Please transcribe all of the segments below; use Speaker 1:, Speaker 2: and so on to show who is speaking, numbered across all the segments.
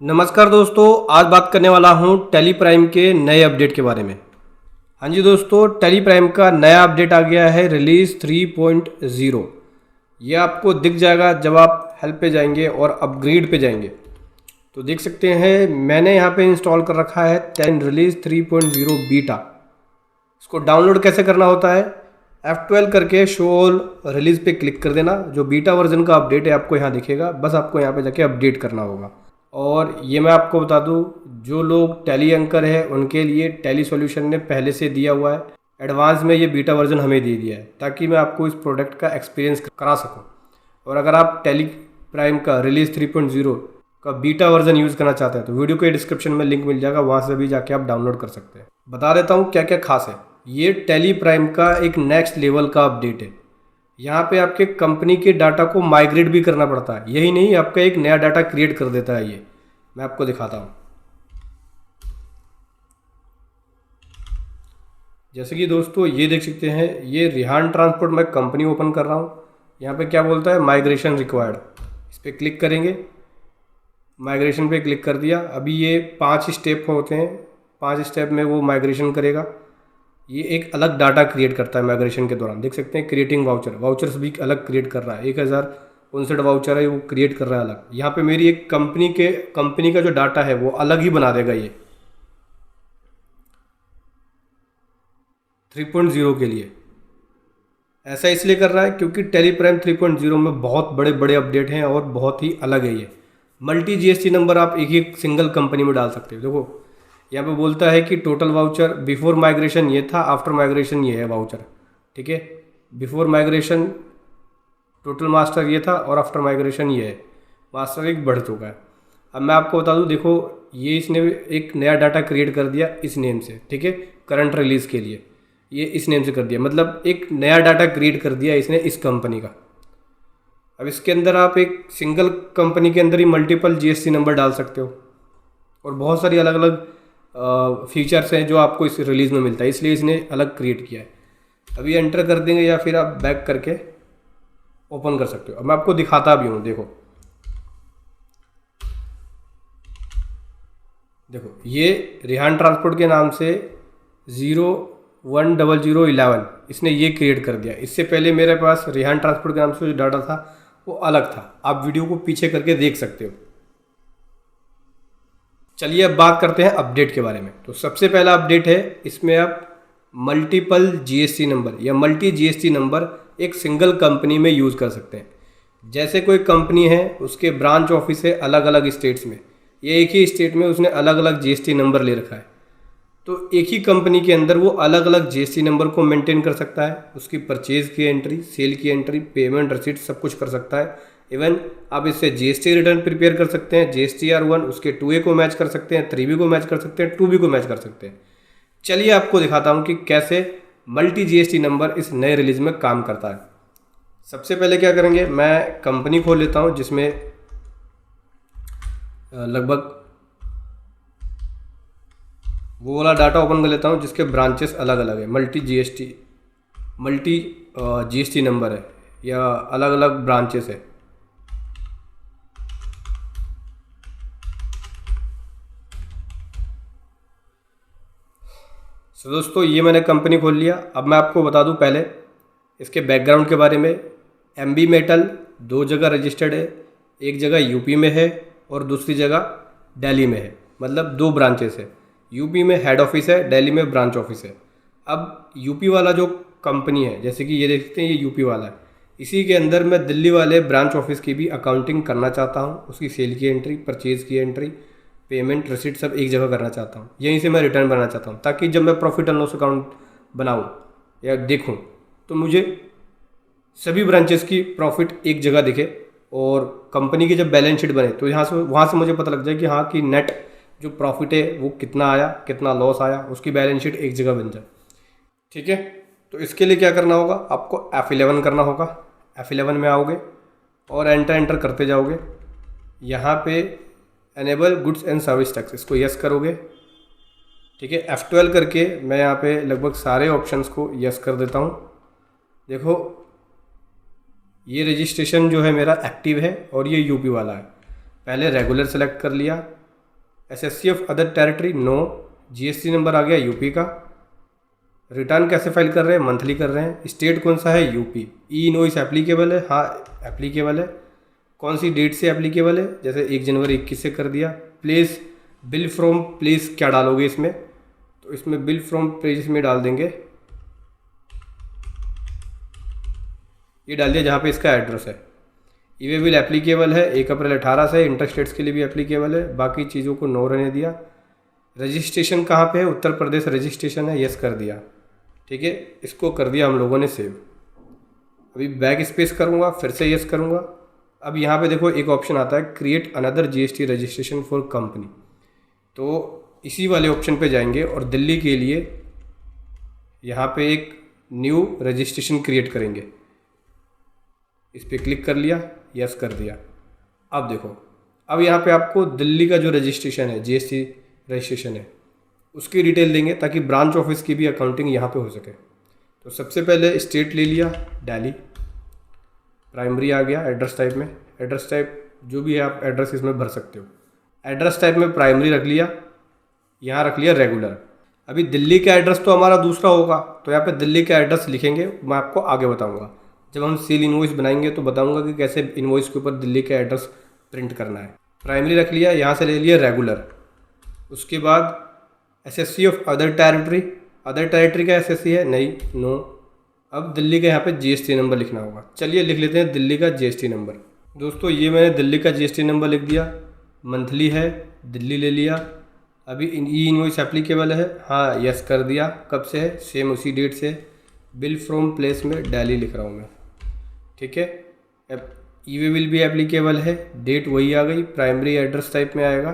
Speaker 1: नमस्कार दोस्तों, आज बात करने वाला हूं टैली प्राइम के नए अपडेट के बारे में। हाँ जी दोस्तों, टैली प्राइम का नया अपडेट आ गया है रिलीज़ 3.0। ये आपको दिख जाएगा जब आप हेल्प पे जाएंगे और अपग्रेड पे जाएंगे तो देख सकते हैं मैंने यहाँ पे इंस्टॉल कर रखा है 10 रिलीज़ 3.0 बीटा। इसको डाउनलोड कैसे करना होता है, F12 करके शो ऑल रिलीज़ पे क्लिक कर देना। जो बीटा वर्जन का अपडेट है आपको यहाँ दिखेगा, बस आपको यहाँ पे जाके अपडेट करना होगा। और ये मैं आपको बता दूं, जो लोग टैली एंकर है उनके लिए टैली सॉल्यूशन ने पहले से दिया हुआ है, एडवांस में ये बीटा वर्जन हमें दे दिया है ताकि मैं आपको इस प्रोडक्ट का एक्सपीरियंस करा सकूं। और अगर आप टैली प्राइम का रिलीज़ 3.0 का बीटा वर्जन यूज़ करना चाहते हैं तो वीडियो के डिस्क्रिप्शन में लिंक मिल जाएगा, वहाँ से भी जाके आप डाउनलोड कर सकते हैं। बता देता हूँ क्या क्या खास है। ये टैली प्राइम का एक नेक्स्ट लेवल का अपडेट है। यहाँ पे आपके कंपनी के डाटा को माइग्रेट भी करना पड़ता है, यही नहीं आपका एक नया डाटा क्रिएट कर देता है। ये मैं आपको दिखाता हूँ। जैसे कि दोस्तों ये देख सकते हैं, ये रिहान ट्रांसपोर्ट मैं कंपनी ओपन कर रहा हूँ। यहाँ पे क्या बोलता है, माइग्रेशन रिक्वायर्ड। इस पर क्लिक करेंगे, माइग्रेशन पे क्लिक कर दिया। अभी ये 5 स्टेप होते हैं, 5 स्टेप में वो माइग्रेशन करेगा। ये एक अलग डाटा क्रिएट करता है माइग्रेशन के दौरान। देख सकते हैं क्रिएटिंग वाउचर्स भी अलग क्रिएट कर रहा है। 1059 वाउचर है वो क्रिएट कर रहा है अलग। यहाँ पे मेरी एक कंपनी का जो डाटा है वो अलग ही बना देगा ये 3.0 के लिए। ऐसा इसलिए कर रहा है क्योंकि टैली प्राइम 3.0 में बहुत बड़े बड़े अपडेट हैं और बहुत ही अलग है। ये मल्टी जीएसटी नंबर आप एक ही सिंगल कंपनी में डाल सकते हो। देखो यहाँ पे बोलता है कि टोटल वाउचर बिफोर माइग्रेशन ये था, आफ्टर माइग्रेशन ये है वाउचर। ठीक है, बिफोर माइग्रेशन टोटल मास्टर ये था और आफ्टर माइग्रेशन ये है। मास्टर एक बढ़ चुका है। अब मैं आपको बता दूं, देखो ये इसने एक नया डाटा क्रिएट कर दिया इस नेम से। ठीक है, करंट रिलीज़ के लिए ये इस नेम से कर दिया, मतलब एक नया डाटा क्रिएट कर दिया इसने इस कंपनी का। अब इसके अंदर आप एक सिंगल कंपनी के अंदर ही मल्टीपल जीएसटी नंबर डाल सकते हो और बहुत सारी अलग अलग फीचर्स हैं जो आपको इस रिलीज़ में मिलता है, इसलिए इसने अलग क्रिएट किया है। अभी एंटर कर देंगे या फिर आप बैक करके ओपन कर सकते हो। अब मैं आपको दिखाता भी हूँ। देखो ये रिहान ट्रांसपोर्ट के नाम से 010011 इसने ये क्रिएट कर दिया। इससे पहले मेरे पास रिहान ट्रांसपोर्ट के नाम से जो डाटा था वो अलग था। आप वीडियो को पीछे करके देख सकते हो। चलिए अब बात करते हैं अपडेट के बारे में। तो सबसे पहला अपडेट है, इसमें आप मल्टीपल जीएसटी नंबर या मल्टी जीएसटी नंबर एक सिंगल कंपनी में यूज़ कर सकते हैं। जैसे कोई कंपनी है, उसके ब्रांच ऑफिस है अलग अलग स्टेट्स में, ये एक ही स्टेट में उसने अलग अलग जीएसटी नंबर ले रखा है, तो एक ही कंपनी के अंदर वो अलग अलग जीएसटी नंबर को मेंटेन कर सकता है। उसकी परचेज़ की एंट्री, सेल की एंट्री, पेमेंट, रिसीट सब कुछ कर सकता है। इवन आप इससे जीएसटी रिटर्न प्रिपेयर कर सकते हैं। GSTR1 उसके 2A को मैच कर सकते हैं, 3B को मैच कर सकते हैं, 2B को मैच कर सकते हैं। चलिए आपको दिखाता हूँ कि कैसे मल्टी जीएसटी नंबर इस नए रिलीज में काम करता है। सबसे पहले क्या करेंगे, मैं कंपनी खोल लेता हूँ जिसमें लगभग वो वाला डाटा ओपन कर लेता हूँ जिसके ब्रांचेस अलग अलग है। मल्टी जीएसटी नंबर है या अलग अलग ब्रांचेस है। तो दोस्तों ये मैंने कंपनी खोल लिया। अब मैं आपको बता दूं पहले इसके बैकग्राउंड के बारे में। MB मेटल 2 जगह रजिस्टर्ड है, एक जगह यूपी में है और दूसरी जगह दिल्ली में है, मतलब 2 ब्रांचेस है। यूपी में हेड ऑफिस है, दिल्ली में ब्रांच ऑफिस है। अब यूपी वाला जो कंपनी है, जैसे कि ये देखते हैं ये यूपी वाला है, इसी के अंदर मैं दिल्ली वाले ब्रांच ऑफिस की भी अकाउंटिंग करना चाहता हूँ। उसकी सेल की एंट्री, परचेज़ की एंट्री, पेमेंट, रिसीट सब एक जगह करना चाहता हूँ। यहीं से मैं रिटर्न बनाना चाहता हूँ ताकि जब मैं प्रॉफिट एंड लॉस अकाउंट बनाऊँ या देखूँ तो मुझे सभी ब्रांचेस की प्रॉफिट एक जगह दिखे और कंपनी की जब बैलेंस शीट बने तो वहाँ से मुझे पता लग जाए कि हाँ कि नेट जो प्रॉफिट है वो कितना आया, कितना लॉस आया, उसकी बैलेंस शीट एक जगह बन जाए। ठीक है, तो इसके लिए क्या करना होगा, आपको F11 करना होगा। F11 में आओगे और एंटर करते जाओगे। यहाँ पे enable goods and service tax, इसको यस करोगे। ठीक है, F12 करके मैं यहाँ पे लगभग सारे ऑप्शंस को यस कर देता हूँ। देखो ये रजिस्ट्रेशन जो है मेरा एक्टिव है और ये यूपी वाला है। पहले रेगुलर सेलेक्ट कर लिया, SSC of other territory no, GST number आ गया यूपी का। रिटर्न कैसे फाइल कर रहे हैं, मंथली कर रहे हैं। स्टेट कौन सा है, यूपी। ई इनवॉइस एप्लीकेबल है, हाँ एप्लीकेबल है। कौन सी डेट से एप्लीकेबल है, जैसे 1 जनवरी 21 से कर दिया। प्लेस बिल फ्रॉम प्लेस क्या डालोगे इसमें, तो इसमें बिल फ्रॉम प्लेस में डाल देंगे, ये डाल दिया जहाँ पे इसका एड्रेस है। ई वे बिल एप्लीकेबल है 1 अप्रैल 18 से, इंटरस्टेट्स के लिए भी एप्लीकेबल है। बाकी चीज़ों को नो रहने दिया। रजिस्ट्रेशन कहाँ पे है, उत्तर प्रदेश रजिस्ट्रेशन है, यस कर दिया। ठीक है, इसको कर दिया हम लोगों ने सेव। अभी बैक स्पेस करूँगा, फिर से यस करूँगा। अब यहाँ पे देखो एक ऑप्शन आता है create another GST registration for company, तो इसी वाले ऑप्शन पे जाएंगे और दिल्ली के लिए यहाँ पे एक न्यू रजिस्ट्रेशन क्रिएट करेंगे। इस पर क्लिक कर लिया, यस कर दिया। अब देखो, अब यहाँ पे आपको दिल्ली का जो रजिस्ट्रेशन है, GST रजिस्ट्रेशन है, उसकी डिटेल देंगे ताकि ब्रांच ऑफिस की भी अकाउंटिंग यहाँ पे हो सके। तो सबसे पहले स्टेट ले लिया दिल्ली, प्राइमरी आ गया। एड्रेस टाइप में, एड्रेस टाइप जो भी है आप एड्रेस इसमें भर सकते हो। एड्रेस टाइप में प्राइमरी रख लिया, यहाँ रख लिया रेगुलर। अभी दिल्ली का एड्रेस तो हमारा दूसरा होगा, तो यहाँ पे दिल्ली का एड्रेस लिखेंगे, मैं आपको आगे बताऊँगा। जब हम सेल इनवॉइस बनाएंगे तो बताऊँगा कि कैसे इनवॉइस के ऊपर दिल्ली का एड्रेस प्रिंट करना है। प्राइमरी रख लिया, यहाँ से ले लिया रेगुलर। उसके बाद SSC of other territory, other territory का SSC है नहीं, नो। अब दिल्ली का यहाँ पे GST नंबर लिखना होगा। चलिए लिख लेते हैं दिल्ली का GST नंबर। दोस्तों ये मैंने दिल्ली का GST नंबर लिख दिया, मंथली है, दिल्ली ले लिया। अभी ई इनवॉइस एप्लीकेबल है, हाँ यस कर दिया। कब से है, सेम उसी डेट से। बिल फ्रॉम प्लेस में दिल्ली लिख रहा हूँ मैं, ठीक है। अब ई वे बिल भी एप्लीकेबल है, डेट वही आ गई, प्राइमरी एड्रेस टाइप में आएगा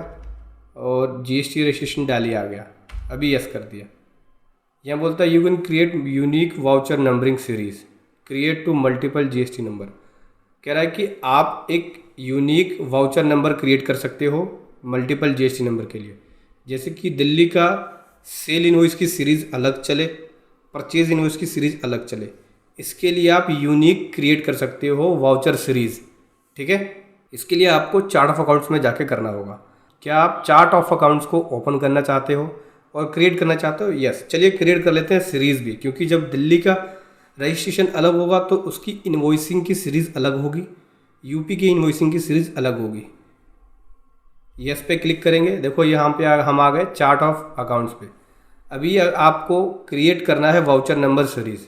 Speaker 1: और GST रजिस्ट्रेशन दिल्ली आ गया। अभी यस कर दिया। यहाँ बोलता है you can create unique voucher numbering series, create to multiple GST number. कह रहा है कि आप एक यूनिक वाउचर नंबर क्रिएट कर सकते हो मल्टीपल GST नंबर के लिए। जैसे कि दिल्ली का सेल इनवॉइस की सीरीज़ अलग चले, परचेज इनवॉइस की सीरीज़ अलग चले, इसके लिए आप यूनिक क्रिएट कर सकते हो वाउचर सीरीज़, ठीक है। इसके लिए आपको चार्ट ऑफ अकाउंट्स में जाके करना होगा। क्या आप चार्ट ऑफ अकाउंट्स को ओपन करना चाहते हो और क्रिएट करना चाहते हो, यस। चलिए क्रिएट कर लेते हैं सीरीज़ भी, क्योंकि जब दिल्ली का रजिस्ट्रेशन अलग होगा तो उसकी इन्वॉइसिंग की सीरीज़ अलग होगी, यूपी की इन्वॉइसिंग की सीरीज़ अलग होगी। यस पे क्लिक करेंगे, देखो यहाँ पे हम आ गए चार्ट ऑफ अकाउंट्स पे। अभी आपको क्रिएट करना है वाउचर नंबर सीरीज़,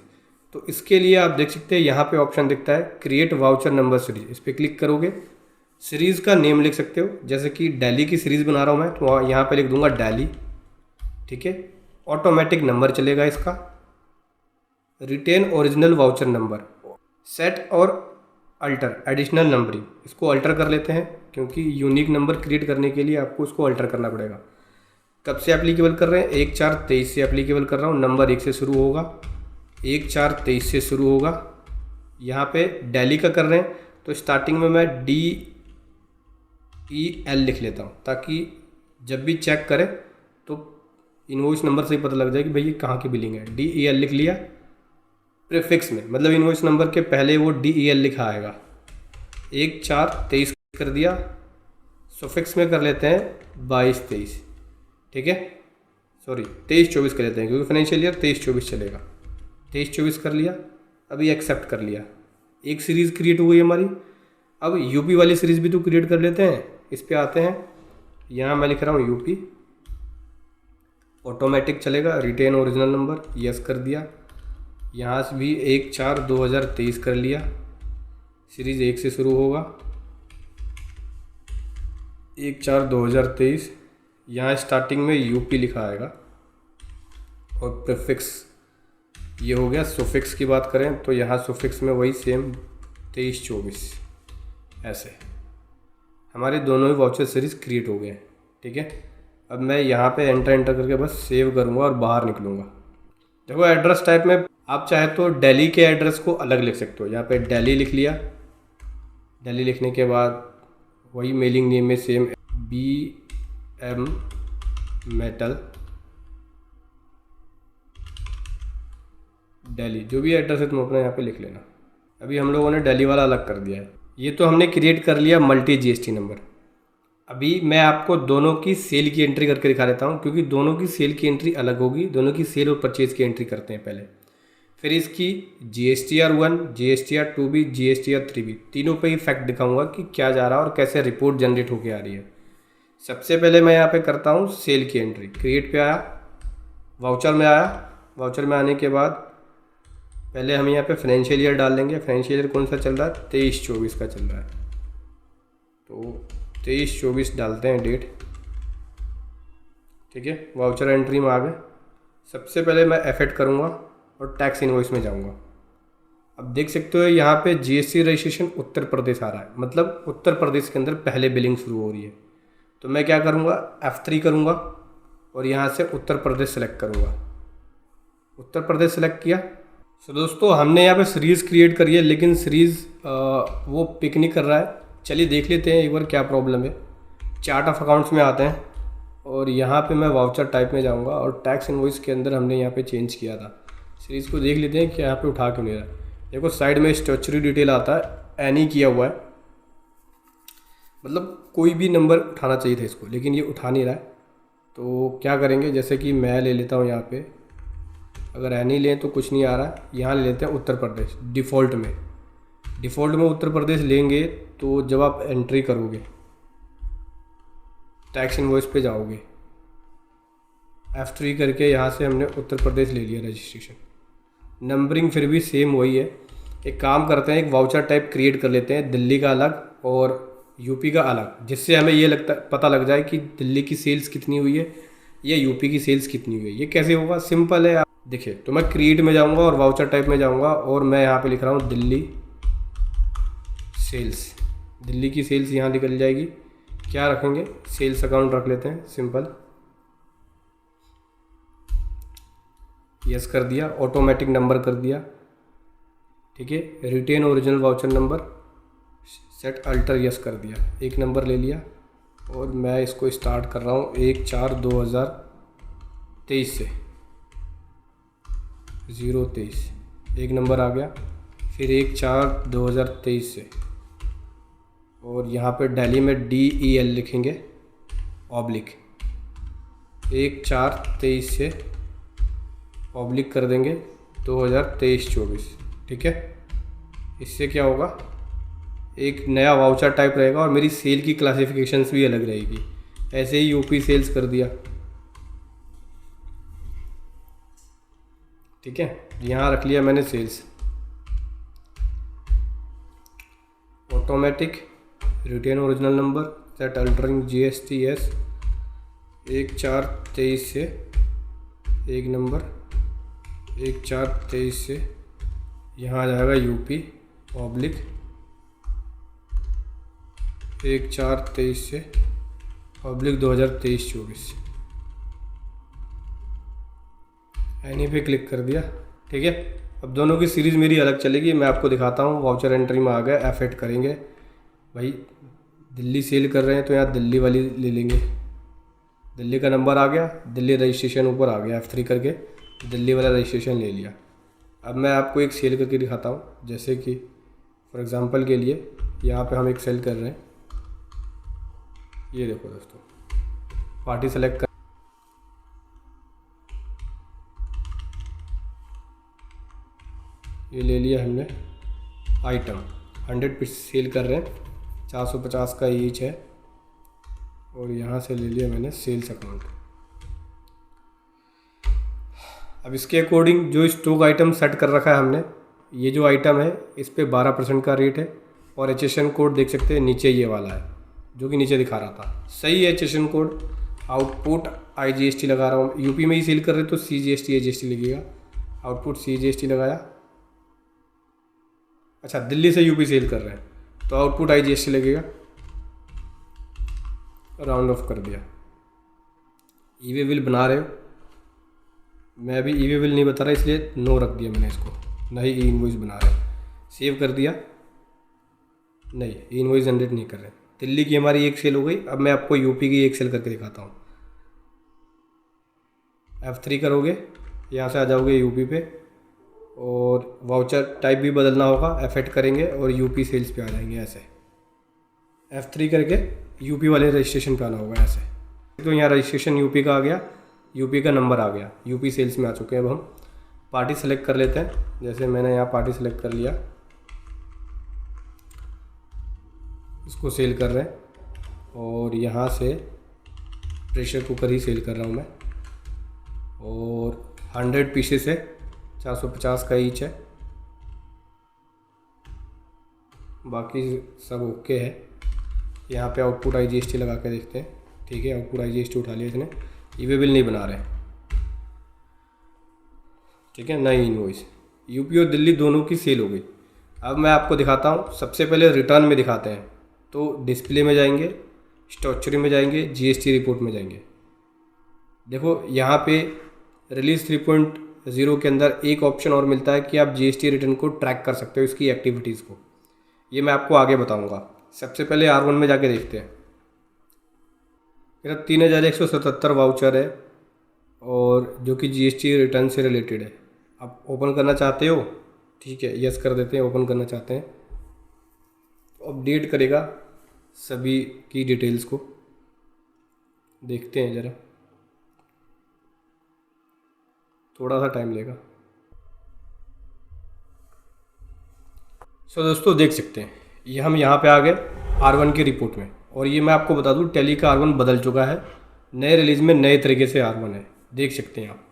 Speaker 1: तो इसके लिए आप देख सकते हैं यहाँ पे ऑप्शन दिखता है क्रिएट वाउचर नंबर सीरीज़। इस पर क्लिक करोगे, सीरीज़ का नेम लिख सकते हो, जैसे कि दिल्ली की सीरीज़ बना रहा हूँ मैं, तो यहाँ पे लिख दूंगा दिल्ली, ठीक है। ऑटोमेटिक नंबर चलेगा इसका, retain original voucher number, set और अल्टर एडिशनल नंबरिंग, इसको अल्टर कर लेते हैं क्योंकि यूनिक नंबर क्रिएट करने के लिए आपको इसको अल्टर करना पड़ेगा। कब से एप्लीकेबल कर रहे हैं, 1/4/23 से एप्लीकेबल कर रहा हूँ। नंबर 1 से शुरू होगा, 1/4/23 से शुरू होगा। यहाँ पे दिल्ली का कर रहे हैं तो स्टार्टिंग में मैं DEL लिख लेता हूँ, ताकि जब भी चेक करें तो इनवॉइस नंबर से ही पता लग जाए कि भाई ये कहाँ की बिलिंग है। DEL लिख लिया। प्रीफिक्स में मतलब इनवॉइस नंबर के पहले वो DEL लिखा आएगा। 1/4/23 कर दिया। सुफिक्स में कर लेते हैं 22/23, ठीक है, सॉरी 23/24 कर लेते हैं क्योंकि फाइनेंशियल ईयर 23/24 चलेगा। 23/24 कर लिया। अभी एक्सेप्ट कर लिया, एक सीरीज़ क्रिएट हो गई हमारी। अब यूपी वाली सीरीज़ भी तो क्रिएट कर लेते हैं। इस पे आते हैं, यहाँ मैं लिख रहा हूँ यूपी, ऑटोमेटिक चलेगा, रिटेन ओरिजिनल नंबर, यस कर दिया। यहाँ से भी 1/4/2023 कर लिया। सीरीज़ 1 से शुरू होगा, 1/4/2023। यहाँ स्टार्टिंग में यूपी लिखा आएगा और प्रीफिक्स ये हो गया। सुफिक्स की बात करें तो यहाँ सुफिक्स में वही सेम 23/24, ऐसे हमारे दोनों ही वाउचर सीरीज़ क्रिएट हो गए, ठीक है। अब मैं यहाँ पे एंटर करके बस सेव करूँगा और बाहर निकलूँगा। देखो एड्रेस टाइप में आप चाहे तो दिल्ली के एड्रेस को अलग लिख सकते हो। यहाँ पे दिल्ली लिख लिया। दिल्ली लिखने के बाद वही मेलिंग नेम में सेम BM मेटल दिल्ली, जो भी एड्रेस है तुम अपना यहाँ पे लिख लेना। अभी हम लोगों ने दिल्ली वाला अलग कर दिया है। ये तो हमने क्रिएट कर लिया मल्टी GST नंबर। अभी मैं आपको दोनों की सेल की एंट्री करके दिखा देता हूँ, क्योंकि दोनों की सेल की एंट्री अलग होगी। दोनों की सेल और परचेज़ की एंट्री करते हैं पहले, फिर इसकी GSTR 1, GSTR 2B, GSTR 3B तीनों पे इफेक्ट दिखाऊंगा कि क्या जा रहा है और कैसे रिपोर्ट जनरेट होके आ रही है। सबसे पहले मैं यहाँ पे करता हूँ सेल की एंट्री। क्रिएट पे आया, वाउचर में आया। वाउचर में आने के बाद पहले हम यहाँ पे फाइनेंशियल ईयर डाल लेंगे। फाइनेंशियल ईयर कौन सा चल रहा है? 23-24 का चल रहा है, तो 23-24 डालते हैं डेट। ठीक है, वाउचर एंट्री में आ गए। सबसे पहले मैं एफेक्ट करूँगा और टैक्स इनवॉइस में जाऊँगा। अब देख सकते हो यहाँ पे GST रजिस्ट्रेशन उत्तर प्रदेश आ रहा है, मतलब उत्तर प्रदेश के अंदर पहले बिलिंग शुरू हो रही है। तो मैं क्या करूँगा, F3 करूँगा और यहाँ से उत्तर प्रदेश सेलेक्ट करूँगा। उत्तर प्रदेश सेलेक्ट किया। तो दोस्तों हमने यहाँ पे सीरीज़ क्रिएट करी है, लेकिन सीरीज़ वो पिक नहीं कर रहा है। चलिए देख लेते हैं एक बार क्या प्रॉब्लम है। चार्ट ऑफ अकाउंट्स में आते हैं और यहाँ पे मैं वाउचर टाइप में जाऊँगा और टैक्स इनवॉइस के अंदर हमने यहाँ पे चेंज किया था। सीरीज़ को देख लेते हैं कि यहाँ पे उठा क्यों नहीं रहा। देखो साइड में स्टैट्यूटरी डिटेल आता है, एनी किया हुआ है, मतलब कोई भी नंबर उठाना चाहिए था इसको, लेकिन ये उठा नहीं रहा है। तो क्या करेंगे, जैसे कि मैं ले लेता हूँ यहाँ पे, अगर एनी लें तो कुछ नहीं आ रहा है। यहाँ ले लेते हैं उत्तर प्रदेश। डिफ़ॉल्ट में उत्तर प्रदेश लेंगे तो जब आप एंट्री करोगे टैक्स इनवॉइस पे जाओगे, F3 करके यहाँ से हमने उत्तर प्रदेश ले लिया रजिस्ट्रेशन। नंबरिंग फिर भी सेम वही है। एक काम करते हैं, एक वाउचर टाइप क्रिएट कर लेते हैं, दिल्ली का अलग और यूपी का अलग, जिससे हमें ये पता लग जाए कि दिल्ली की सेल्स कितनी हुई है या यूपी की सेल्स कितनी हुई है। ये कैसे होगा, सिंपल है। आप देखिए, तो मैं क्रिएट में जाऊँगा और वाउचर टाइप में जाऊँगा और मैं यहाँ पे लिख रहा हूँ दिल्ली सेल्स। दिल्ली की सेल्स यहाँ निकल जाएगी। क्या रखेंगे, सेल्स अकाउंट रख लेते हैं, सिंपल। यस कर दिया, ऑटोमेटिक नंबर कर दिया। ठीक है, retain original voucher number, set alter, yes कर दिया। एक नंबर ले लिया और मैं इसको स्टार्ट कर रहा हूँ 1/4/2023 से, 023 एक नंबर आ गया। फिर 1/4/2023 से, और यहाँ पे दिल्ली में DEL लिखेंगे ऑब्लिक, 1/4/23 से ऑब्लिक कर देंगे 2023-24। ठीक है, इससे क्या होगा, एक नया वाउचर टाइप रहेगा और मेरी सेल की क्लासिफिकेशंस भी अलग रहेगी। ऐसे ही यूपी सेल्स कर दिया। ठीक है, यहाँ रख लिया मैंने sales. Automatic retain original number, set altering GSTS, 1/4/23 से एक नंबर, 1/4/23 से यहाँ आ जाएगा यूपी ऑब्लिक, 1/4/23 से ऑब्लिक 2023-24। एनी पे क्लिक कर दिया। ठीक है, अब दोनों की सीरीज़ मेरी अलग चलेगी। मैं आपको दिखाता हूँ। वाउचर एंट्री में आ गए, F8 करेंगे। भाई दिल्ली सेल कर रहे हैं तो यहाँ दिल्ली वाली ले लेंगे। दिल्ली का नंबर आ गया, दिल्ली रजिस्ट्रेशन ऊपर आ गया, F3 करके दिल्ली वाला रजिस्ट्रेशन ले लिया। अब मैं आपको एक सेल करके दिखाता हूँ। जैसे कि फॉर एग्ज़ाम्पल के लिए यहाँ पे हम एक सेल कर रहे हैं। ये देखो दोस्तों, पार्टी सेलेक्ट कर, ये ले लिया हमने आइटम। 100 पीस सेल कर रहे हैं, 450 का ईच है, और यहाँ से ले लिया मैंने सेल्स अकाउंट। अब इसके अकॉर्डिंग जो स्टॉक आइटम सेट कर रखा है हमने, ये जो आइटम है इस पे 12% का रेट है, और HSN कोड देख सकते हैं नीचे ये वाला है जो कि नीचे दिखा रहा था। सही है HSN कोड। आउटपुट IGST लगा रहा हूँ। यूपी में ही सेल कर रहे तो CGST AGST लगेगा। आउटपुट CGST लगाया। अच्छा, दिल्ली से यूपी सेल कर रहे हैं तो आउटपुट IGST लगेगा। राउंड ऑफ कर दिया। ईवे बिल बना रहे हो, मैं अभी ईवे बिल नहीं बता रहा इसलिए नो रख दिया मैंने इसको, ना ही इनवॉइस बना रहे। सेव कर दिया। नहीं, इनवॉइस जनरेट नहीं कर रहे। दिल्ली की हमारी एक सेल हो गई। अब मैं आपको यूपी की एक सेल करके दिखाता हूँ। F3 करोगे, यहाँ से आ जाओगे यूपी पे, और वाउचर टाइप भी बदलना होगा। F8 करेंगे और यूपी सेल्स पे आ जाएंगे। ऐसे F3 करके यूपी वाले रजिस्ट्रेशन पे आना होगा ऐसे। तो यहाँ रजिस्ट्रेशन यूपी का आ गया, यूपी का नंबर आ गया, यूपी सेल्स में आ चुके हैं। अब हम पार्टी सेलेक्ट कर लेते हैं। जैसे मैंने यहाँ पार्टी सेलेक्ट कर लिया, इसको सेल कर रहे हैं और यहाँ से प्रेशर कुकर ही सेल कर रहा हूँ मैं। और 100 पीसेस है, 450 का ईच है, बाकी सब ओके है। यहाँ पे आउटपुट IGST लगा के देखते हैं। ठीक है, आउटपुट IGST उठा लिया इसने, ई-वे बिल नहीं बना रहे। ठीक है, नई इनवॉइस। यूपी और दिल्ली दोनों की सेल हो गई। अब मैं आपको दिखाता हूँ, सबसे पहले रिटर्न में दिखाते हैं। तो डिस्प्ले में जाएंगे, स्टैट्यूटरी में जाएंगे, GST रिपोर्ट में जाएंगे। देखो यहाँ पे रिलीज 3.0 के अंदर एक ऑप्शन और मिलता है कि आप GST रिटर्न को ट्रैक कर सकते हो, इसकी एक्टिविटीज़ को। ये मैं आपको आगे बताऊंगा। सबसे पहले R1 में जाके देखते हैं। मेरा 3177 वाउचर है और जो कि GST रिटर्न से रिलेटेड है। आप ओपन करना चाहते हो, ठीक है, यस कर देते हैं। ओपन करना चाहते हैं तो अपडेट करेगा सभी की डिटेल्स को। देखते हैं ज़रा, थोड़ा सा टाइम लेगा। सो दोस्तों देख सकते हैं, ये हम यहाँ पे आ गए R1 की रिपोर्ट में। और ये मैं आपको बता दूँ, टेली का R1 बदल चुका है, नए रिलीज़ में नए तरीके से R1 है, देख सकते हैं आप।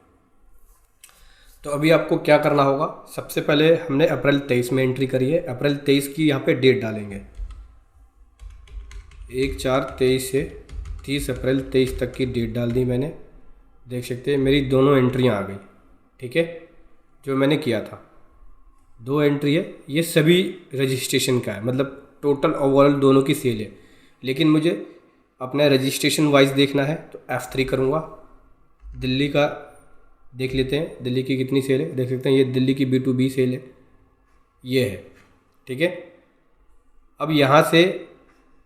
Speaker 1: तो अभी आपको क्या करना होगा, सबसे पहले हमने अप्रैल 23 में एंट्री करी है। अप्रैल 23 की यहाँ पे डेट डालेंगे, 1/4/23 से 30 अप्रैल 23 तक की डेट डाल दी मैंने। देख सकते हैं मेरी दोनों एंट्रियाँ आ गई। ठीक है, जो मैंने किया था 2 एंट्री है, ये सभी रजिस्ट्रेशन का है, मतलब टोटल ओवरऑल दोनों की सेल है। लेकिन मुझे अपना रजिस्ट्रेशन वाइज देखना है तो F3 करूँगा। दिल्ली का देख लेते हैं, दिल्ली की कितनी सेल है। देख सकते हैं ये दिल्ली की B2B सेल है, ये है। ठीक है, अब यहाँ से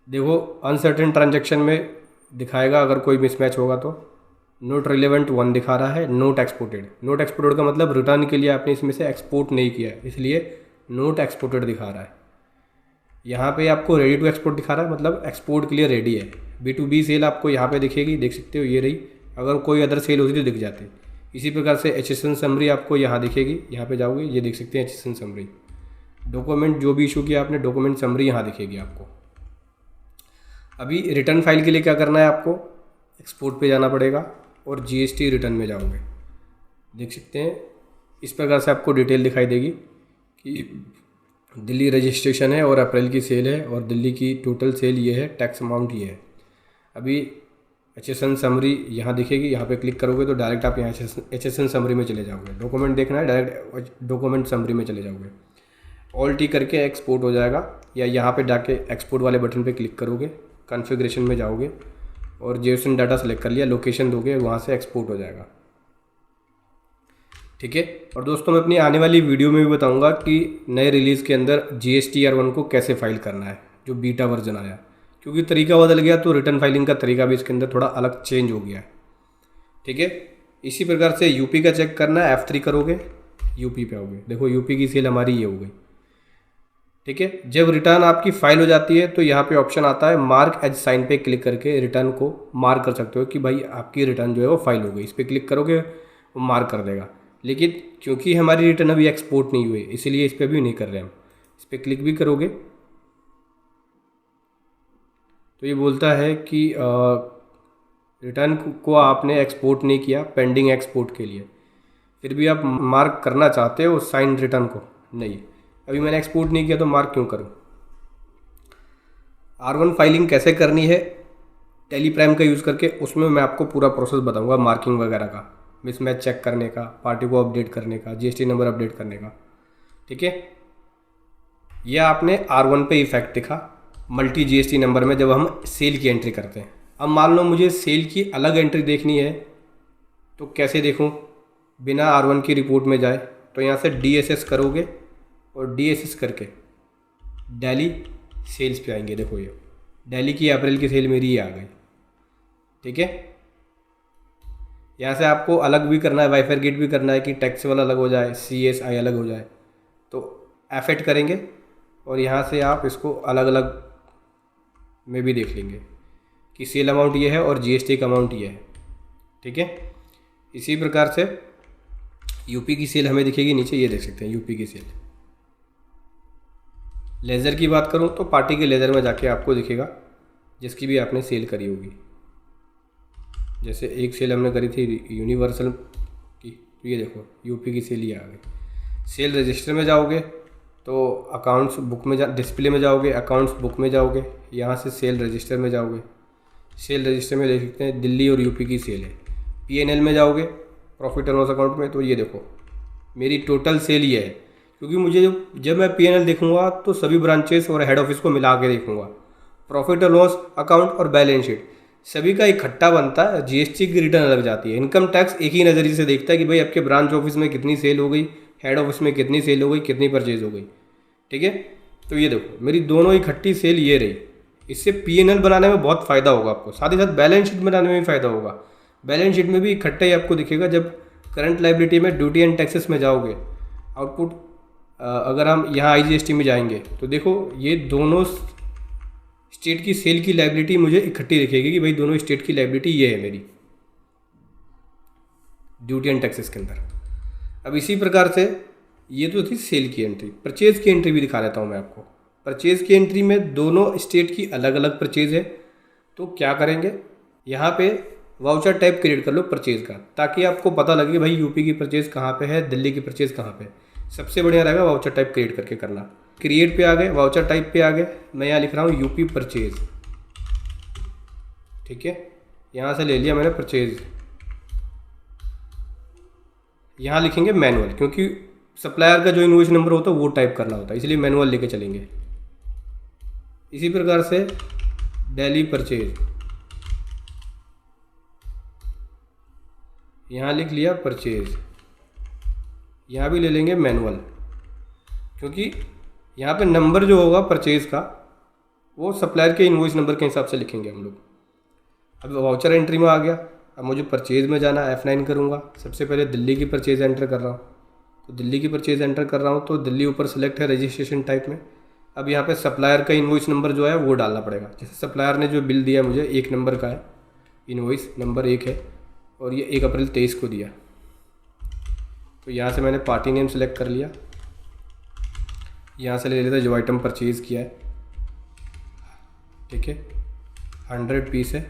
Speaker 1: देखो अनसर्टेन ट्रांजैक्शन में दिखाएगा, अगर कोई मिसमैच होगा तो नोट रिलेवेंट 1 दिखा रहा है। नोट एक्सपोर्टेड, नोट एक्सपोर्टेड का मतलब रिटर्न के लिए आपने इसमें से एक्सपोर्ट नहीं किया है, इसलिए नोट एक्सपोर्टेड दिखा रहा है। यहाँ पे आपको रेडी टू एक्सपोर्ट दिखा रहा है, मतलब एक्सपोर्ट के लिए रेडी है। B2B सेल आपको यहाँ पे दिखेगी, देख सकते हो, ये रही। अगर कोई अदर सेल होती तो दिख जाती। इसी प्रकार से HSN समरी आपको यहाँ दिखेगी, यहाँ पे जाओगे, ये देख सकते हैं HSN समरी। डॉक्यूमेंट जो भी इशू किया आपने, डॉक्यूमेंट समरी यहाँ दिखेगी आपको। अभी रिटर्न फाइल के लिए क्या करना है, आपको एक्सपोर्ट पे जाना पड़ेगा और GST रिटर्न में जाओगे। देख सकते हैं इस प्रकार से आपको डिटेल दिखाई देगी कि दिल्ली रजिस्ट्रेशन है और अप्रैल की सेल है और दिल्ली की टोटल सेल ये है, टैक्स अमाउंट ये है। अभी HSN समरी यहाँ दिखेगी, यहाँ पे क्लिक करोगे तो डायरेक्ट आप यहाँ HSN समरी में चले जाओगे। डॉक्यूमेंट देखना है, डायरेक्ट डॉक्यूमेंट समरी में चले जाओगे। ऑल टी करके एक्सपोर्ट हो जाएगा, या यहाँ पे जाके एक्सपोर्ट वाले बटन पे क्लिक करोगे, कॉन्फ़िगरेशन में जाओगे और JSON डाटा सेलेक्ट कर लिया, लोकेशन दोगे, वहाँ से एक्सपोर्ट हो जाएगा। ठीक है, और दोस्तों मैं अपनी आने वाली वीडियो में भी बताऊंगा कि नए रिलीज़ के अंदर GST R1 को कैसे फाइल करना है, जो बीटा वर्जन आया। क्योंकि तरीका बदल गया तो रिटर्न फाइलिंग का तरीका भी इसके अंदर थोड़ा अलग चेंज हो गया है। ठीक है, इसी प्रकार से यूपी का चेक करना है, F3 करोगे, यूपी पे आओगे। देखो यूपी की सेल हमारी ये हो गई। ठीक है, जब रिटर्न आपकी फाइल हो जाती है तो यहाँ पे ऑप्शन आता है मार्क एज साइन पे क्लिक करके रिटर्न को मार्क कर सकते हो कि भाई आपकी रिटर्न जो है वो फाइल हो गई। इस पर क्लिक करोगे वो मार्क कर देगा। लेकिन क्योंकि हमारी रिटर्न अभी एक्सपोर्ट नहीं हुई, इसीलिए इस पर भी नहीं कर रहे हम। इस पर क्लिक भी करोगे तो ये बोलता है कि रिटर्न को आपने एक्सपोर्ट नहीं किया, पेंडिंग एक्सपोर्ट के लिए। फिर भी आप मार्क करना चाहते हो साइन रिटर्न को, नहीं, अभी मैंने एक्सपोर्ट नहीं किया तो मार्क क्यों करूं। R1 फाइलिंग कैसे करनी है टेली प्राइम का यूज़ करके, उसमें मैं आपको पूरा प्रोसेस बताऊंगा, मार्किंग वगैरह का, मिसमैच चेक करने का, पार्टी को अपडेट करने का, GST नंबर अपडेट करने का। ठीक है, यह आपने R1 पे इफेक्ट दिखा मल्टी GST नंबर में जब हम सेल की एंट्री करते हैं। अब मान लो मुझे सेल की अलग एंट्री देखनी है तो कैसे देखूं, बिना R1 की रिपोर्ट में जाए तो यहाँ से DSS करोगे और DSS करके दिल्ली सेल्स पे आएंगे। देखो ये दिल्ली की अप्रैल की सेल मेरी ये आ गई। ठीक है, यहाँ से आपको अलग भी करना है, वाईफाई गेट भी करना है कि टैक्सेबल अलग हो जाए, CSI अलग हो जाए, तो F8 करेंगे और यहाँ से आप इसको अलग अलग में भी देख लेंगे। कि सेल अमाउंट ये है और जीएसटी का अमाउंट ये है, ठीक है। इसी प्रकार से यूपी की सेल हमें दिखेगी नीचे, ये देख सकते हैं यूपी की सेल। लेज़र की बात करूं तो पार्टी के लेज़र में जाके आपको दिखेगा जिसकी भी आपने सेल करी होगी। जैसे एक सेल हमने करी थी यूनिवर्सल की, तो ये देखो यूपी की सेल ये आ गई। सेल रजिस्टर में जाओगे तो अकाउंट्स बुक में डिस्प्ले में जाओगे, अकाउंट्स बुक में जाओगे, यहाँ से सेल रजिस्टर में जाओगे। सेल रजिस्टर में देख सकते हैं दिल्ली और यूपी की सेल है। पीएनएल में जाओगे प्रॉफिट एंड लॉस अकाउंट में, तो ये देखो मेरी टोटल सेल ये है, क्योंकि मुझे जब मैं पीएनएल देखूंगा तो सभी ब्रांचेस और हेड ऑफिस को मिला के देखूंगा। प्रॉफिट एंड लॉस अकाउंट और बैलेंस शीट सभी का इकट्ठा बनता है, जीएसटी की रिटर्न अलग जाती है। इनकम टैक्स एक ही नज़रिए से देखता है कि भाई आपके ब्रांच ऑफिस में कितनी सेल हो गई, हेड ऑफिस में कितनी सेल हो गई, कितनी परचेज हो गई, ठीक है। तो ये देखो मेरी दोनों इकट्ठी सेल ये रही। इससे पीएनएल बनाने में बहुत फ़ायदा होगा आपको, साथ ही साथ बैलेंस शीट बनाने में भी फ़ायदा होगा। बैलेंस शीट में भी इकट्ठा ही आपको दिखेगा। जब करंट लायबिलिटी में ड्यूटी एंड टैक्सेस में जाओगे, आउटपुट अगर हम यहाँ आईजीएसटी में जाएंगे तो देखो ये दोनों स्टेट की सेल की लायबिलिटी मुझे इकट्ठी दिखेगी कि भाई दोनों स्टेट की लायबिलिटी ये है मेरी ड्यूटी एंड टैक्सेस के अंदर। अब इसी प्रकार से ये तो थी सेल की एंट्री। परचेज की एंट्री भी दिखा देता हूँ मैं आपको। परचेज की एंट्री में दोनों स्टेट की अलग अलग परचेज है। तो क्या करेंगे, यहाँ पे वाउचर टाइप क्रिएट कर लो परचेज का, ताकि आपको पता लगे भाई यूपी की परचेज कहाँ पे है, दिल्ली की परचेज कहाँ पे है। सबसे बढ़िया रहेगा वाउचर टाइप क्रिएट करके करना। क्रिएट पे आ गए, वाउचर टाइप पे आ गए, मैं यहाँ लिख रहा हूँ यूपी परचेज, ठीक है। यहाँ से ले लिया मैंने परचेज। यहाँ लिखेंगे मैनुअल, क्योंकि सप्लायर का जो इनवॉइस नंबर होता है वो टाइप करना होता है, इसलिए मैनुअल लेके चलेंगे। इसी प्रकार से दिल्ली परचेज, यहाँ लिख लिया परचेज। यहाँ भी ले लेंगे मैनुअल, क्योंकि यहाँ पे नंबर जो होगा परचेज का वो सप्लायर के इनवॉइस नंबर के हिसाब से लिखेंगे हम लोग। अब वाउचर एंट्री में आ गया। अब मुझे परचेज में जाना, F9 करूँगा। सबसे पहले दिल्ली की परचेज एंटर कर रहा हूँ, तो दिल्ली की परचेज एंटर कर रहा हूँ तो दिल्ली ऊपर सेलेक्ट है रजिस्ट्रेशन टाइप में। अब यहाँ पे सप्लायर का इनवॉइस नंबर जो है वो डालना पड़ेगा। जैसे सप्लायर ने जो बिल दिया मुझे 1 नंबर का है, इनवॉइस नंबर 1 है और ये 1 अप्रैल 23 को दिया। तो यहाँ से मैंने पार्टी नेम सेलेक्ट कर लिया। यहाँ से ले लेता जो आइटम परचेज़ किया है, ठीक है, 100 पीस है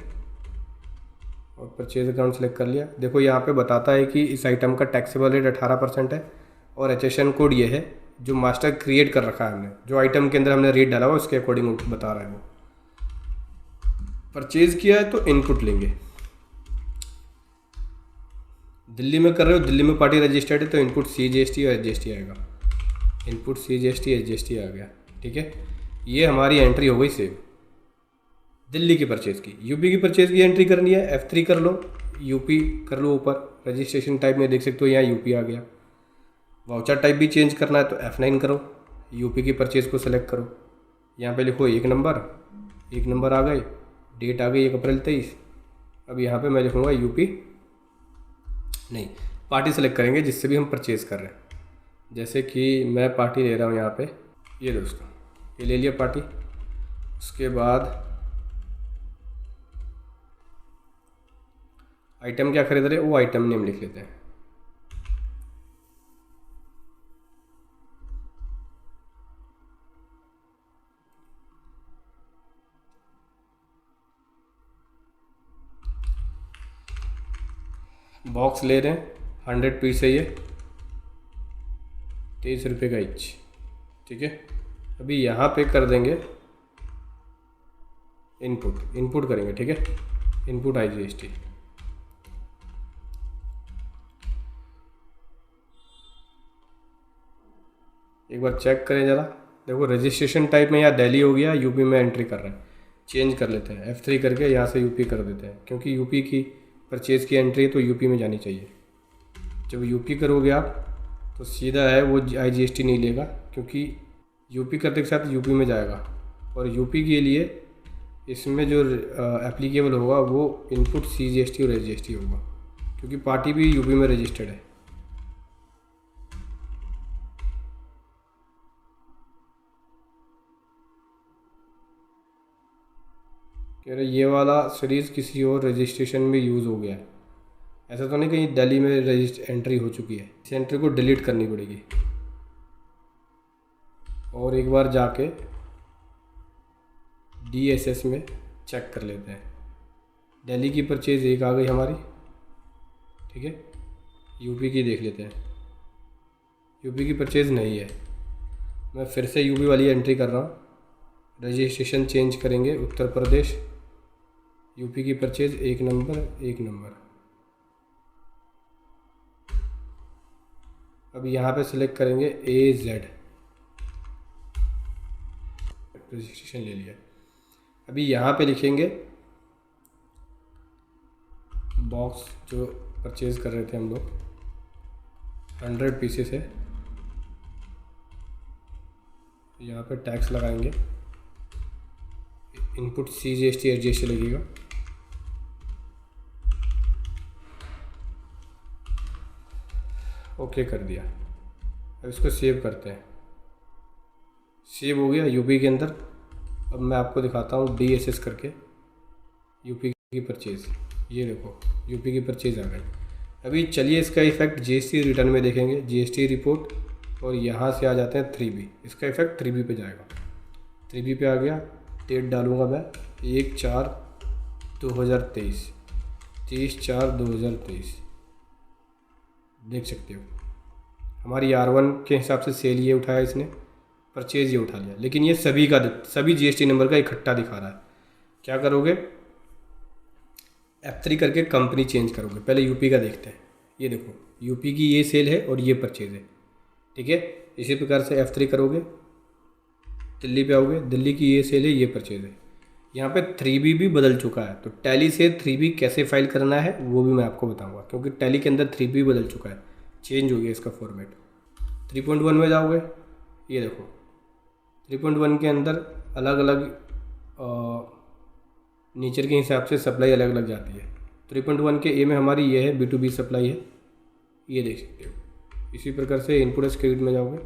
Speaker 1: और परचेज अकाउंट सेलेक्ट कर लिया। देखो यहाँ पे बताता है कि इस आइटम का टैक्सेबल रेट 18% है और HSN कोड ये है जो मास्टर क्रिएट कर रखा है हमने, जो आइटम के अंदर हमने रेट डाला हुआ उसके अकॉर्डिंग बता रहा है वो। परचेज किया है तो इनपुट लेंगे। दिल्ली में कर रहे हो, दिल्ली में पार्टी रजिस्टर्ड है तो इनपुट CGST और SGST आएगा। इनपुट CGST SGST आ गया, ठीक है। ये हमारी एंट्री हो गई सेव दिल्ली की परचेज़ की। यूपी की परचेज़ की एंट्री करनी है, F3 कर लो, यूपी कर लो ऊपर। रजिस्ट्रेशन टाइप में देख सकते हो यहाँ यूपी आ गया। वाउचर टाइप भी चेंज करना है तो F9 करो, यूपी की परचेज़ को सेलेक्ट करो। यहाँ पे लिखो 1 नंबर आ गए, डेट आ गई 1 अप्रैल 23। अब यहाँ पे मैं लिखूँगा यूपी नहीं, पार्टी सेलेक्ट करेंगे जिससे भी हम परचेज़ कर रहे हैं। जैसे कि मैं पार्टी ले रहा हूँ यहाँ पे, ये दोस्तों ये ले लिया पार्टी। उसके बाद आइटम क्या खरीद रहे वो आइटम नेम लिख लेते हैं। बॉक्स ले रहे हैं, 100 पीस है ये, 23 रुपये का ईच, ठीक है। अभी यहाँ पे कर देंगे इनपुट करेंगे, ठीक है। इनपुट IGST, एक बार चेक करें ज़रा। देखो रजिस्ट्रेशन टाइप में यहाँ दिल्ली हो गया, यूपी में एंट्री कर रहे हैं। चेंज कर लेते हैं, F3 करके यहाँ से यूपी कर देते हैं, क्योंकि यूपी की परचेज़ की एंट्री तो यूपी में जानी चाहिए। जब यूपी करोगे आप तो सीधा है वो IGST नहीं लेगा, क्योंकि यूपी करते के साथ यूपी में जाएगा। और यूपी के लिए इसमें जो एप्लीकेबल होगा वो इनपुट CGST और SGST होगा, क्योंकि पार्टी भी यूपी में रजिस्टर्ड है। कह रहे ये वाला सीरीज़ किसी और रजिस्ट्रेशन में यूज़ हो गया है। ऐसा तो नहीं कहीं दिल्ली में एंट्री हो चुकी है। इस एंट्री को डिलीट करनी पड़ेगी और एक बार जाके DSS में चेक कर लेते हैं। दिल्ली की परचेज़ एक आ गई हमारी, ठीक है। यूपी की देख लेते हैं। यूपी की परचेज़ नहीं है। मैं फिर से यूपी वाली एंट्री कर रहा हूँ। रजिस्ट्रेशन चेंज करेंगे उत्तर प्रदेश। यूपी की परचेज़ 1 नंबर 1 नंबर। अब यहाँ पे सिलेक्ट करेंगे AZ। रजिस्ट्रेशन ले लिया। अभी यहाँ पे लिखेंगे बॉक्स जो परचेज़ कर रहे थे हम लोग, 100 पीसेस है। यहाँ पे टैक्स लगाएंगे, इनपुट CGST SGST लगेगा। ओके कर दिया। अब इसको सेव करते हैं। सेव हो गया यूपी के अंदर। अब मैं आपको दिखाता हूँ DSS करके यूपी की परचेज़। ये देखो यूपी की परचेज़ आ गई। अभी चलिए इसका इफ़ेक्ट GST रिटर्न में देखेंगे। GST रिपोर्ट और यहाँ से आ जाते हैं 3B। इसका इफ़ेक्ट 3B पे जाएगा। 3B पे आ गया। डेट डालूँगा मैं 1/4/2023, 30/4/2023। देख सकते हो हमारी R1 के हिसाब से सेल ये उठाया इसने, परचेज़ ये उठा लिया। लेकिन ये सभी GST नंबर का इकट्ठा दिखा रहा है। क्या करोगे, F3 करके कंपनी चेंज करोगे। पहले यूपी का देखते हैं। ये देखो यूपी की ये सेल है और ये परचेज़ है, ठीक है। इसी प्रकार से F3 करोगे, दिल्ली पे आओगे, दिल्ली की ये सेल है, ये परचेज़ है। यहाँ पे 3B भी बदल चुका है। तो टैली से 3B कैसे फाइल करना है वो भी मैं आपको बताऊंगा, क्योंकि टैली के अंदर 3B बदल चुका है, चेंज हो गया इसका फॉर्मेट। 3.1 में जाओगे, ये देखो 3.1 के अंदर अलग अलग नेचर के हिसाब से सप्लाई अलग अलग जाती है। 3.1 के A में हमारी ये है B2B सप्लाई है, ये देख सकते हो। इसी प्रकार से इनपुट स्क्रिप्ट में जाओगे,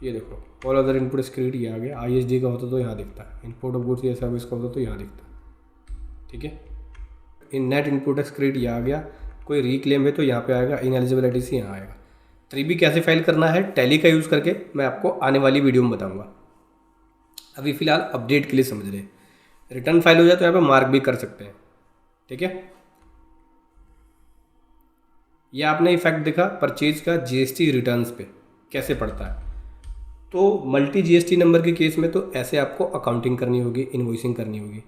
Speaker 1: ये देखो ऑल अदर इनपुट स्क्रिप्ट ये आ गया। ISD का होता तो यहाँ दिखता है, इनपुट ऑफ गुड्स या सर्विस का होता तो यहाँ दिखता, ठीक है। इन नेट इनपुट स्क्रिप्ट ये आ गया। कोई रीक्लेम है तो यहाँ पे आएगा, इनएलिजिबिलिटी से यहाँ आएगा। 3B कैसे फाइल करना है टैली का यूज़ करके मैं आपको आने वाली वीडियो में बताऊँगा। अभी फ़िलहाल अपडेट के लिए समझ रहे। रिटर्न फाइल हो जाए तो यहाँ पे मार्क भी कर सकते हैं, ठीक है। ये आपने इफेक्ट देखा परचेज का GST रिटर्न्स पे कैसे पड़ता है। तो मल्टी GST नंबर के केस में तो ऐसे आपको अकाउंटिंग करनी होगी, इनवॉइसिंग करनी होगी,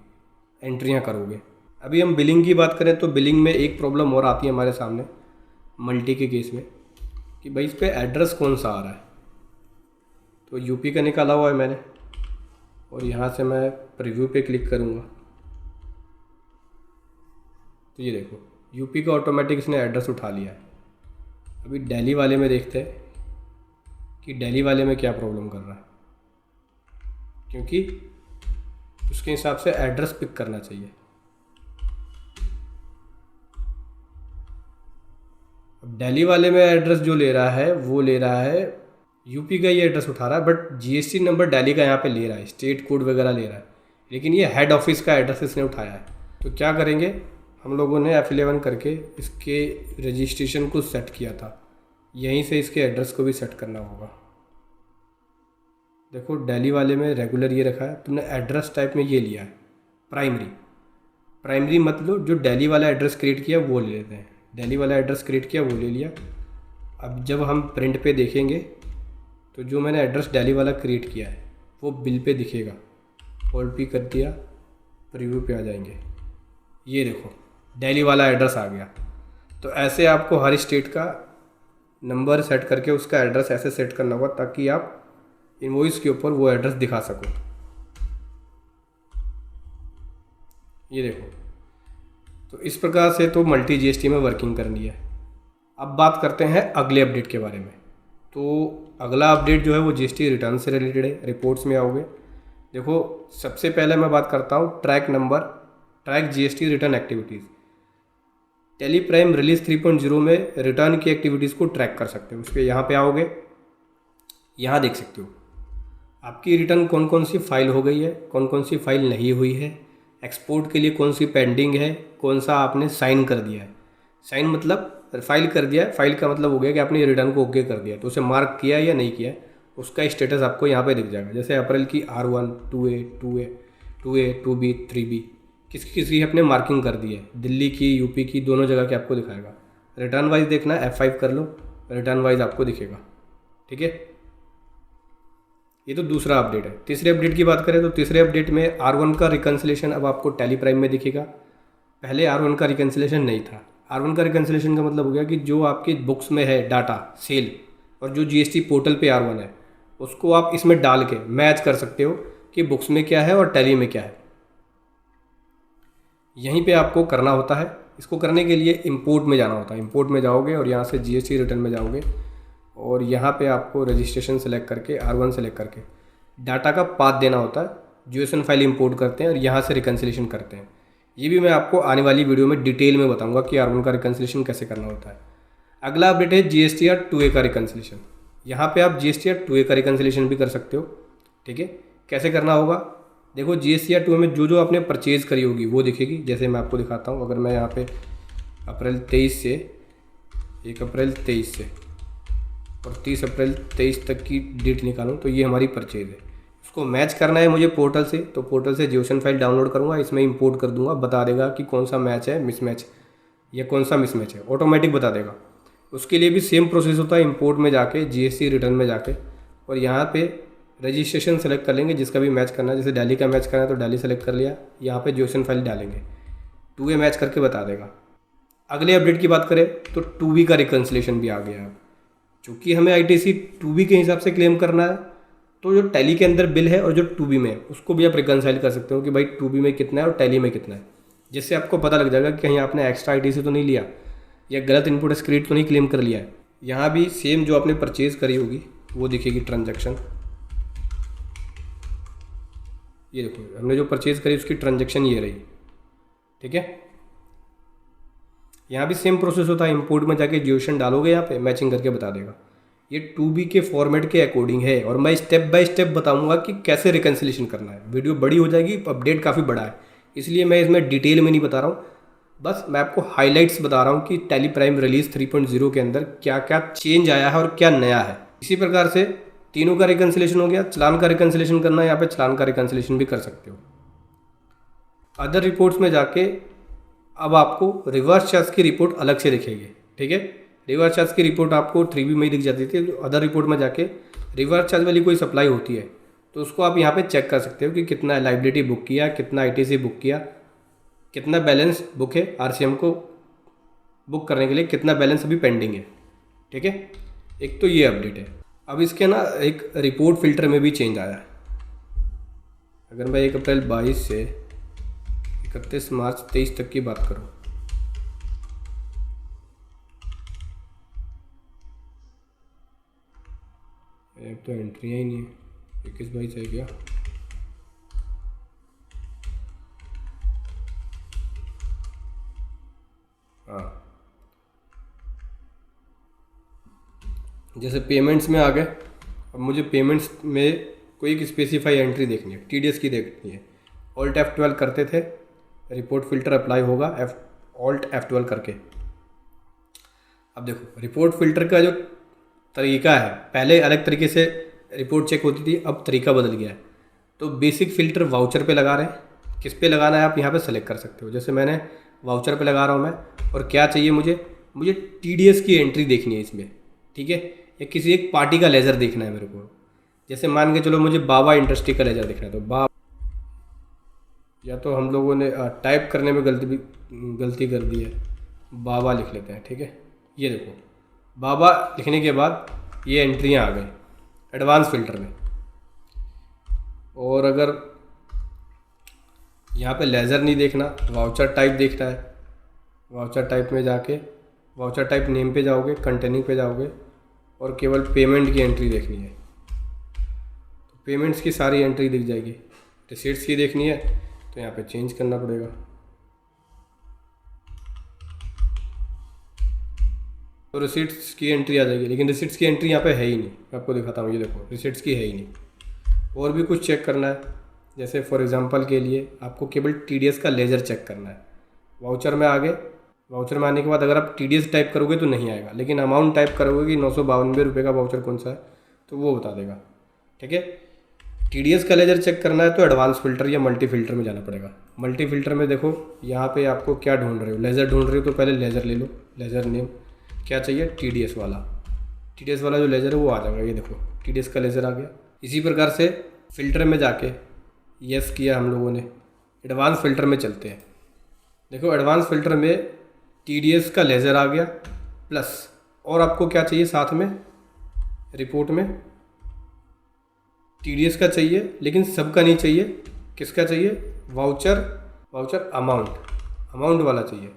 Speaker 1: एंट्रियाँ करोगे। अभी हम बिलिंग की बात करें तो बिलिंग में एक प्रॉब्लम और आती है हमारे सामने मल्टी के केस में, कि भाई इस पर एड्रेस कौन सा आ रहा है। तो यूपी का निकाला हुआ है मैंने, और यहाँ से मैं प्रीव्यू पे क्लिक करूँगा तो ये देखो यूपी का ऑटोमेटिक इसने एड्रेस उठा लिया है। अभी दिल्ली वाले में देखते हैं कि दिल्ली वाले में क्या प्रॉब्लम कर रहा है, क्योंकि उसके हिसाब से एड्रेस पिक करना चाहिए। अब दिल्ली वाले में एड्रेस जो ले रहा है वो ले रहा है यूपी का, ये एड्रेस उठा रहा है, बट GST नंबर दिल्ली का यहाँ पे ले रहा है, स्टेट कोड वगैरह ले रहा है, लेकिन ये हेड ऑफिस का एड्रेस इसने उठाया है। तो क्या करेंगे, हम लोगों ने F11 करके इसके रजिस्ट्रेशन को सेट किया था, यहीं से इसके एड्रेस को भी सेट करना होगा। देखो दिल्ली वाले में रेगुलर ये रखा है, तुमने एड्रेस टाइप में ये लिया है प्राइमरी मतलब जो दिल्ली वाला एड्रेस क्रिएट किया वो ले लेते हैं। दिल्ली वाला एड्रेस क्रिएट किया वो ले लिया। अब जब हम प्रिंट पे देखेंगे तो जो मैंने एड्रेस दिल्ली वाला क्रिएट किया है वो बिल पे दिखेगा। ऑल पी कर दिया, प्रीव्यू पे आ जाएंगे, ये देखो दिल्ली वाला एड्रेस आ गया। तो ऐसे आपको हर स्टेट का नंबर सेट करके उसका एड्रेस ऐसे सेट करना होगा ताकि आप इनवॉइस के ऊपर वो एड्रेस दिखा सको। ये देखो, तो इस प्रकार से तो मल्टी GST में वर्किंग करनी है। अब बात करते हैं अगले अपडेट के बारे में। तो अगला अपडेट जो है वो GST रिटर्न से रिलेटेड है। रिपोर्ट्स में आओगे, देखो सबसे पहले मैं बात करता हूँ track GST return activities. Tally prime release 3.0 में रिटर्न की एक्टिविटीज़ को ट्रैक कर सकते हो। उस पर यहाँ पे आओगे, यहाँ देख सकते हो आपकी रिटर्न कौन कौन सी फाइल हो गई है, कौन कौन सी फाइल नहीं हुई है, एक्सपोर्ट के लिए कौन सी पेंडिंग है, कौन सा आपने साइन कर दिया है। साइन मतलब फाइल कर दिया है, फाइल का मतलब हो गया कि आपने रिटर्न को ओके कर दिया, तो उसे मार्क किया है या नहीं किया है, उसका स्टेटस आपको यहाँ पे दिख जाएगा। जैसे अप्रैल की R1, 2A, 2A, 2A, 2B, 3B किसी किसी आपने मार्किंग कर दी है, दिल्ली की, यूपी की, दोनों जगह के आपको दिखाएगा। रिटर्न वाइज देखना है, F5 कर लो, रिटर्न वाइज आपको दिखेगा। ठीक है, ये तो दूसरा अपडेट है। तीसरे अपडेट की बात करें तो तीसरे अपडेट में R1 का रिकन्सिलेशन अब आपको टैली प्राइम में दिखेगा। पहले R1 का रिकन्सिलेशन नहीं था। R1 का रिकन्सिलेशन का मतलब हो गया कि जो आपकी बुक्स में है डाटा सेल और जो GST पोर्टल पे R1 है, उसको आप इसमें डाल के मैच कर सकते हो कि बुक्स में क्या है और टैली में क्या है। यहीं पे आपको करना होता है। इसको करने के लिए इंपोर्ट में जाना होता है। इंपोर्ट में जाओगे और यहाँ से GST रिटर्न में जाओगे और यहाँ पे आपको रजिस्ट्रेशन सेलेक्ट करके R1 सेलेक्ट करके डाटा का पाथ देना होता है। JSON फाइल इंपोर्ट करते हैं और यहाँ से रिकन्सिलेशन करते हैं। ये भी मैं आपको आने वाली वीडियो में डिटेल में बताऊंगा कि R1 का रिकन्सिलेशन कैसे करना होता है। अगला अपडेट है GSTR 2A का रिकन्सिलेशन। यहाँ पे आप GSTR 2A का रिकन्सिलेशन भी कर सकते हो। ठीक है, कैसे करना होगा, देखो GSTR 2A में जो जो आपने परचेज़ करी होगी वो दिखेगी। जैसे मैं आपको दिखाता हूँ, अगर मैं यहाँ पे अप्रैल 23 से 1 अप्रैल 23 से और 30 अप्रैल 23 तक की डेट निकालूँ तो ये हमारी परचेज़ है। इसको मैच करना है मुझे पोर्टल से, तो पोर्टल से JSON फाइल डाउनलोड करूँगा, इसमें इंपोर्ट कर दूँगा, बता देगा कि कौन सा मैच है, मिसमैच या कौन सा मिसमैच है, ऑटोमेटिक बता देगा। उसके लिए भी सेम प्रोसेस होता है, इंपोर्ट में जाके GST रिटर्न में जाके और यहाँ पे रजिस्ट्रेशन सेलेक्ट कर लेंगे जिसका भी मैच करना है। जैसे दिल्ली का मैच करना है तो दिल्ली सेलेक्ट कर लिया, यहाँ पे JSON फाइल डालेंगे, 2A मैच करके बता देगा। अगले अपडेट की बात करें तो 2B का रिकन्सिलेशन भी आ गया है। चूँकि हमें ITC 2B के हिसाब से क्लेम करना है, तो जो टैली के अंदर बिल है और जो 2B में है उसको भी आप रिकन्साइल कर सकते हो कि भाई 2B में कितना है और टैली में कितना है, जिससे आपको पता लग जाएगा कि कहीं आपने एक्स्ट्रा ITC तो नहीं लिया या गलत इनपुट स्क्रिप्ट तो नहीं क्लेम कर लिया है। यहाँ भी सेम जो आपने परचेज़ करी होगी वो दिखेगी ट्रांजैक्शन। ये देखो हमने जो परचेज़ करी उसकी ट्रांजैक्शन ये रही। ठीक है, यहाँ भी सेम प्रोसेस होता है, इंपोर्ट में जाके JSON डालोगे, यहाँ पे मैचिंग करके बता देगा। ये 2B के फॉर्मेट के अकॉर्डिंग है और मैं स्टेप बाय स्टेप बताऊंगा कि कैसे रिकन्सिलेशन करना है। वीडियो बड़ी हो जाएगी, अपडेट काफ़ी बड़ा है, इसलिए मैं इसमें डिटेल में नहीं बता रहा हूँ, बस मैं आपको हाइलाइट्स बता रहा हूँ कि टैली प्राइम रिलीज 3.0 के अंदर क्या क्या चेंज आया है और क्या नया है। इसी प्रकार से तीनों का रिकन्सिलेशन हो गया। चलान का रिकन्सिलेशन करना है, यहाँ पे चलान का रिकन्सिलेशन भी कर सकते हो। अदर रिपोर्ट्स में जाके अब आपको रिवर्स चार्ज की रिपोर्ट अलग से दिखेगी। ठीक है, रिवर्स चार्ज की रिपोर्ट आपको 3B में ही दिख जाती थी। अदर रिपोर्ट में जाके रिवर्स चार्ज वाली कोई सप्लाई होती है तो उसको आप यहाँ पे चेक कर सकते हो कि कितना लाइबिलिटी बुक किया, कितना ITC बुक किया, कितना बैलेंस बुक है, RCM को बुक करने के लिए कितना बैलेंस अभी पेंडिंग है। ठीक है, एक तो ये अपडेट है। अब इसके ना एक रिपोर्ट फिल्टर में भी चेंज आया है। अगर मैं 1 अप्रैल 22 से 31 मार्च 23 तक की बात करूँ, अब तो एंट्री ही नहीं है। 21-22 है क्या? हाँ, जैसे पेमेंट्स में आ गए। अब मुझे पेमेंट्स में कोई एक स्पेसिफाई एंट्री देखनी है, TDS की देखनी है। Alt F12 करते थे, रिपोर्ट फिल्टर अप्लाई होगा Alt F12 करके। अब देखो रिपोर्ट फिल्टर का जो तरीका है, पहले अलग तरीके से रिपोर्ट चेक होती थी, अब तरीका बदल गया है। तो बेसिक फ़िल्टर वाउचर पे लगा रहे हैं, किस पे लगाना है आप यहाँ पे सेलेक्ट कर सकते हो। जैसे मैंने वाउचर पे लगा रहा हूँ मैं, और क्या चाहिए मुझे TDS की एंट्री देखनी है इसमें। ठीक है, या किसी एक पार्टी का लेज़र देखना है मेरे को। जैसे मान के चलो मुझे बाबा इंडस्ट्री का लेज़र देखना है, तो या तो हम लोगों ने टाइप करने में गलती कर दी है, बाबा लिख लेते हैं। ठीक है, ये देखो बाबा लिखने के बाद ये एंट्रियाँ आ गई एडवांस फिल्टर में। और अगर यहाँ पे लेज़र नहीं देखना, वाउचर टाइप देखना है, वाउचर टाइप में जाके वाउचर टाइप नेम पे जाओगे, कंटेनिंग पे जाओगे और केवल पेमेंट की एंट्री देखनी है। तो पेमेंट्स की सारी एंट्री दिख जाएगी। रिसीट्स की देखनी है तो यहाँ पे चेंज करना पड़ेगा। तो रिसीट्स की एंट्री आ जाएगी, लेकिन रिसीट्स की एंट्री यहाँ पे है ही नहीं। मैं आपको दिखाता हूँ, ये देखो रिसीट्स की है ही नहीं। और भी कुछ चेक करना है, जैसे फॉर एग्जांपल के लिए आपको केवल TDS का लेजर चेक करना है। वाउचर में आ गए, वाउचर में आने के बाद अगर आप TDS टाइप करोगे तो नहीं आएगा, लेकिन अमाउंट टाइप करोगे कि 992 रुपये का वाउचर कौन सा है तो वो बता देगा। ठीक है, TDS का लेजर चेक करना है तो एडवांस फ़िल्टर या मल्टी फ़िल्टर में जाना पड़ेगा। मल्टी फ़िल्टर में देखो यहाँ पे आपको क्या ढूंढ रहे हो, लेज़र ढूंढ रहे हो तो पहले लेज़र ले लो। लेज़र नेम क्या चाहिए, TDS वाला। TDS वाला जो लेज़र है वो आ जाएगा, ये देखो TDS का लेज़र आ गया। इसी प्रकार से फ़िल्टर में जाके यस किया हम लोगों ने, एडवांस फ़िल्टर में चलते हैं। देखो एडवांस फ़िल्टर में TDS का लेज़र आ गया प्लस और आपको क्या चाहिए साथ में, रिपोर्ट में TDS का चाहिए, लेकिन सबका नहीं चाहिए। किसका चाहिए, वाउचर अमाउंट वाला चाहिए,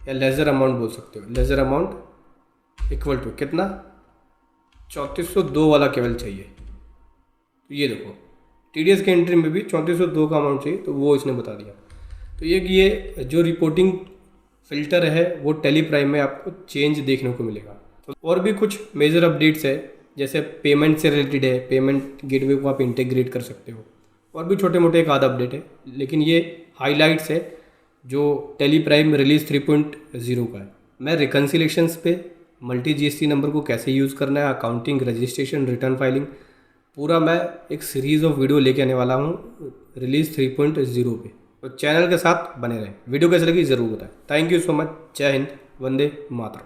Speaker 1: या लेज़र अमाउंट बोल सकते हो। लेज़र अमाउंट इक्वल टू कितना, 3402 वाला केवल चाहिए। तो ये देखो TDS के एंट्री में भी 3402 का अमाउंट चाहिए, तो वो इसने बता दिया। तो ये जो रिपोर्टिंग फ़िल्टर है वो टेली प्राइम में आपको चेंज देखने को मिलेगा। तो और भी कुछ मेजर अपडेट्स है, जैसे पेमेंट से रिलेटेड है, पेमेंट गेटवे को आप इंटीग्रेट कर सकते हो, और भी छोटे मोटे एक आधा अपडेट है, लेकिन ये हाइलाइट्स है जो टेली प्राइम रिलीज 3.0 का है। मैं रिकन्सिलेशंस पे मल्टी GST नंबर को कैसे यूज़ करना है, अकाउंटिंग, रजिस्ट्रेशन, रिटर्न फाइलिंग, पूरा मैं एक सीरीज़ ऑफ वीडियो लेके आने वाला हूँ रिलीज 3.0 पे। तो चैनल के साथ बने रहें। वीडियो कैसे लगी ज़रूर बताएं। Thank you so much. जय हिंद, वंदे मातरम।